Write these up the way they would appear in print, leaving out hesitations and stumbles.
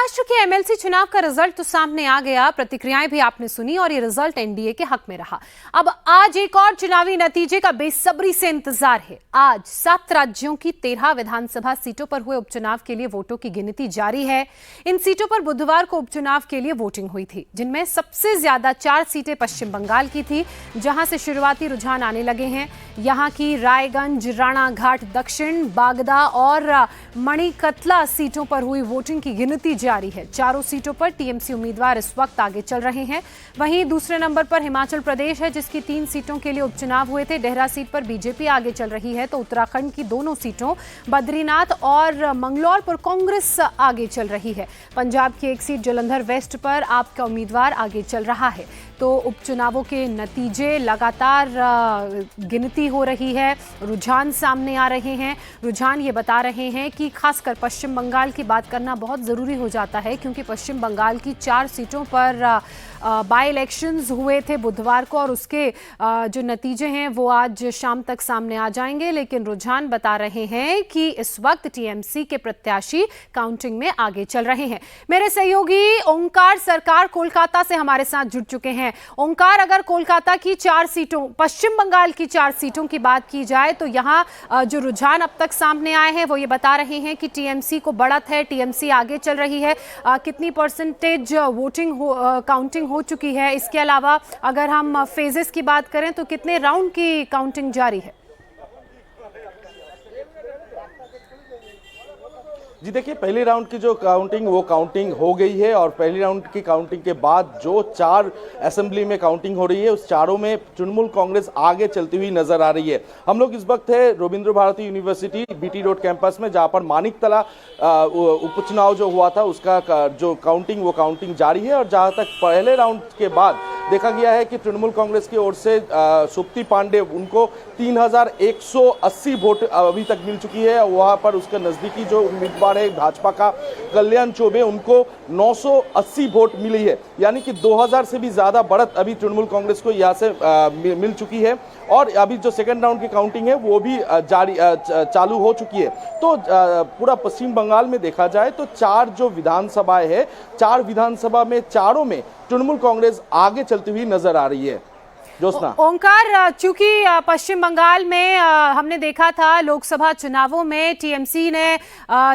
महाराष्ट्र के एमएलसी चुनाव का रिजल्ट तो सामने आ गया, प्रतिक्रियाएं भी आपने सुनी और ये रिजल्ट एनडीए के हक में रहा। अब आज एक और चुनावी नतीजे का बेसब्री से इंतजार है। आज 7 राज्यों की 13 विधानसभा सीटों पर हुए उपचुनाव के लिए वोटों की गिनती जारी है। इन सीटों पर बुधवार को उपचुनाव के लिए वोटिंग हुई थी, जिनमें सबसे ज्यादा 4 सीटें पश्चिम बंगाल की थी, जहां से शुरुआती रुझान आने लगे हैं। यहां की रायगंज, राणाघाट दक्षिण, बागदा और मणिकतला सीटों पर हुई वोटिंग की गिनती जारी है। चारों सीटों पर टीएमसी उम्मीदवार इस वक्त आगे चल रहे हैं। वहीं दूसरे नंबर पर हिमाचल प्रदेश है, जिसकी 3 सीटों के लिए उपचुनाव हुए थे। डेहरा सीट पर बीजेपी आगे चल रही है, तो उत्तराखंड की दोनों सीटों बद्रीनाथ और मंगलौर पर कांग्रेस आगे चल रही है। पंजाब की एक सीट जलंधर वेस्ट पर आपका उम्मीदवार आगे चल रहा है। तो उपचुनावों के नतीजे लगातार गिनती हो रही है, रुझान सामने आ रहे हैं। रुझान ये बता रहे हैं कि खासकर पश्चिम बंगाल की बात करना बहुत ज़रूरी हो जाता है, क्योंकि पश्चिम बंगाल की 4 सीटों पर बाई इलेक्शंस हुए थे बुधवार को, और उसके जो नतीजे हैं वो आज शाम तक सामने आ जाएंगे। लेकिन रुझान बता रहे हैं कि इस वक्त टीएमसी के प्रत्याशी काउंटिंग में आगे चल रहे हैं। मेरे सहयोगी ओंकार सरकार कोलकाता से हमारे साथ जुड़ चुके हैं। ओंकार, अगर कोलकाता की 4 सीटों, पश्चिम बंगाल की 4 सीटों की बात की जाए तो यहाँ जो रुझान अब तक सामने आए हैं वो ये बता रहे हैं कि टीएमसी को बढ़त है, टीएमसी आगे चल रही है। कितनी परसेंटेज वोटिंग काउंटिंग हो चुकी है? इसके अलावा अगर हम फेजेस की बात करें तो कितने राउंड की काउंटिंग जारी है? जी देखिए, पहले राउंड की जो काउंटिंग हो गई है, और पहली राउंड की काउंटिंग के बाद जो 4 असेंबली में काउंटिंग हो रही है, उस चारों में तृणमूल कांग्रेस आगे चलती हुई नजर आ रही है। हम लोग इस वक्त है Rabindra Bharati university BT road campus में, जहां पर मानिकतला उपचुनाव जो हुआ था उसका जो काउंटिंग जारी है। और जहां तक पहले राउंड के बाद देखा गया है कि तृणमूल कांग्रेस की ओर से सुप्ति पांडे, उनको 3180 वोट अभी तक मिल चुकी है। वहां पर उसके नजदीकी जो उम्मीदवार है भाजपा का कल्याण चौबे, उनको 980 वोट मिली है। यानी कि 2000 से भी ज्यादा बढ़त अभी तृणमूल कांग्रेस को यहां से मिल चुकी है। और अभी जो सेकंड राउंड की काउंटिंग है वो भी चालू हो चुकी है। तो पूरा पश्चिम बंगाल में देखा जाए तो 4 जो विधानसभाएं है, 4 विधानसभा में चारों में तृणमूल कांग्रेस आगे चलती हुई नजर आ रही है। ओंकार, चूंकि पश्चिम बंगाल में हमने देखा था लोकसभा चुनावों में टीएमसी ने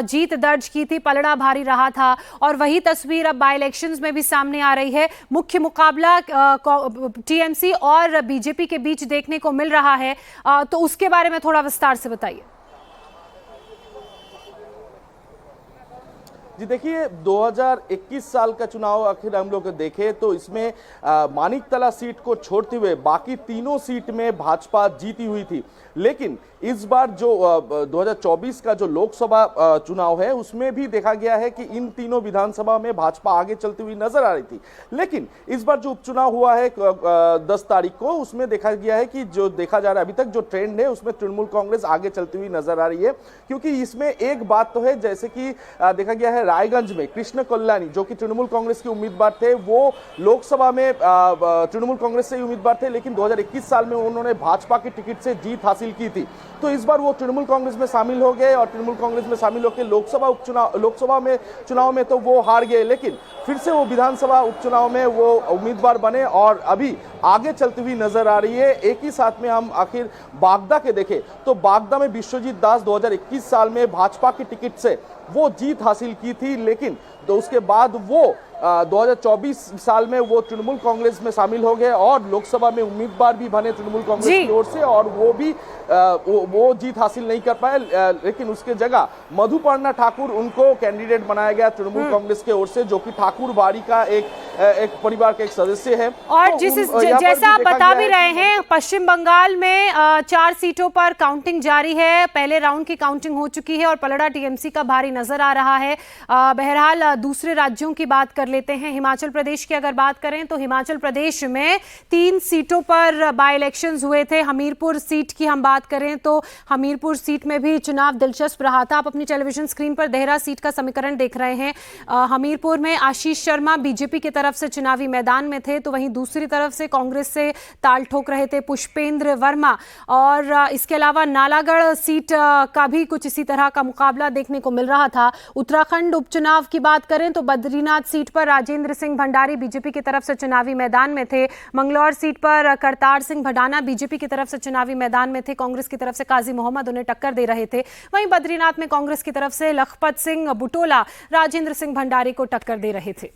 जीत दर्ज की थी, पलड़ा भारी रहा था, और वही तस्वीर अब बाई इलेक्शंस में भी सामने आ रही है। मुख्य मुकाबला टीएमसी और बीजेपी के बीच देखने को मिल रहा है, तो उसके बारे में थोड़ा विस्तार से बताइए। जी देखिए, 2021 साल का चुनाव आखिर हम लोग देखें तो इसमें मानिकतला सीट को छोड़ते हुए बाकी तीनों सीट में भाजपा जीती हुई थी। लेकिन इस बार जो 2024 का जो लोकसभा चुनाव है उसमें भी देखा गया है कि इन तीनों विधानसभा में भाजपा आगे चलती हुई नजर आ रही थी। लेकिन इस बार जो उपचुनाव हुआ है 10 तारीख को, उसमें देखा गया है कि जो देखा जा रहा है अभी तक जो ट्रेंड है उसमें तृणमूल कांग्रेस आगे चलती हुई नजर आ रही है। क्योंकि इसमें एक बात तो है, जैसे कि देखा गया है रायगंज में कृष्ण कल्याणी जो कि तृणमूल कांग्रेस के उम्मीदवार थे, वो लोकसभा में तृणमूल कांग्रेस से उम्मीदवार थे, लेकिन 2021 साल में उन्होंने भाजपा की टिकट से जीत हासिल की थी। तो इस बार वो तृणमूल कांग्रेस में शामिल हो गए, और तृणमूल कांग्रेस में शामिल होकर लोकसभा चुनाव में तो वो हार गए, लेकिन फिर से वो विधानसभा उपचुनाव में वो उम्मीदवार बने और अभी आगे चलती हुई नजर आ रही है। एक ही साथ में हम आखिर बागदा के देखें तो बागदा में विश्वजीत दास 2021 साल में भाजपा की टिकट से वो जीत हासिल की थी, लेकिन तो उसके बाद वो 2024 साल में वो तृणमूल कांग्रेस में शामिल हो गए और लोकसभा में उम्मीदवार भी बने तृणमूल कांग्रेस की ओर से, और वो भी वो जीत हासिल नहीं कर पाए। लेकिन उसके जगह मधुपर्णा ठाकुर उनको कैंडिडेट बनाया गया तृणमूल कांग्रेस की ओर से, जो कि ठाकुर बाड़ी का एक परिवार के एक सदस्य है। और जैसा आप बता भी रहे हैं, पश्चिम बंगाल में 4 सीटों पर काउंटिंग जारी है। पहले राउंड की काउंटिंग हो चुकी है और पलड़ा टीएमसी का भारी नजर आ रहा है। बहरहाल दूसरे राज्यों की बात कर लेते हैं। हिमाचल प्रदेश की अगर बात करें तो हिमाचल प्रदेश में 3 सीटों पर बाय इलेक्शंस हुए थे। हमीरपुर सीट की हम बात करें तो हमीरपुर सीट में भी चुनाव दिलचस्प रहा था। आप अपनी टेलीविजन स्क्रीन पर देहरा सीट का समीकरण देख रहे हैं। हमीरपुर में आशीष शर्मा बीजेपी की तरफ से चुनावी मैदान में थे, तो वहीं दूसरी तरफ से कांग्रेस से ताल ठोक रहे थे पुष्पेंद्र वर्मा। और इसके अलावा नालागढ़ सीट का भी कुछ इसी तरह का मुकाबला देखने को मिल रहा था। उत्तराखंड उपचुनाव की बात करें तो बद्रीनाथ सीट पर राजेंद्र सिंह भंडारी बीजेपी की तरफ से चुनावी मैदान में थे। मंगलौर सीट पर करतार सिंह भडाना बीजेपी की तरफ से चुनावी मैदान में थे। कांग्रेस की तरफ से काजी मोहम्मद उन्हें टक्कर दे रहे थे। वहीं बद्रीनाथ में कांग्रेस की तरफ से लखपत सिंह बुटोला राजेंद्र सिंह भंडारी को टक्कर दे रहे थे।